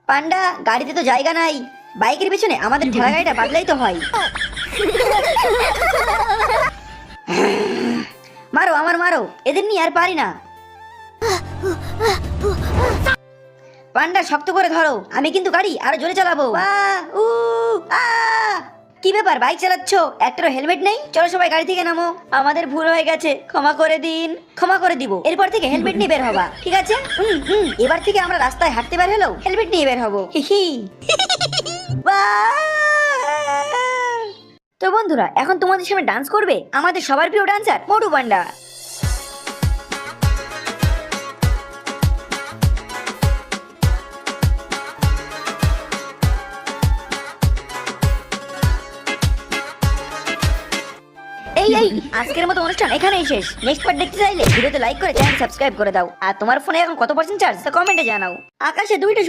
পান্ডা, গাড়িতে তো জায়গা নাই, বাইকের পেছনে আমাদের ঠেলা গাড়িটা বাদলাই তো হয়। মারো আমার মারো, এদের নিয়ে আর পারি না। পান্ডা শক্ত করে ধরো, আমি কিন্তু গাড়ি আরো জোরে চালাবো। কি ব্যাপার, বাইক চালাচ্ছ, একটারও হেলমেট নেই? চলো সবাই গাড়ি থেকে নামো, আমাদের ভুল হয়ে গেছে, ক্ষমা করে দিন। ক্ষমা করে দিব, এরপর থেকে হেলমেট নিয়ে বের হবা, ঠিক আছে? এবার থেকে আমরা রাস্তায় হাঁটতে বের হলেও হেলমেট নিয়ে বের হবো। তো বন্ধুরা, এখন তোমাদের সামনে ডান্স করবে আমাদের সবার প্রিয় ডান্সার মোটু পান্ডা। এই আজকের মতো অনুষ্ঠান এখানেই শেষ। নেক্সট পার্ট দেখতে চাইলে ভিডিওতে লাইক করে চ্যানেল সাবস্ক্রাইব করে দাও। আর তোমার ফোনে এখন কত % চার্জ তা কমেন্টে জানাও। আকাশে 2টা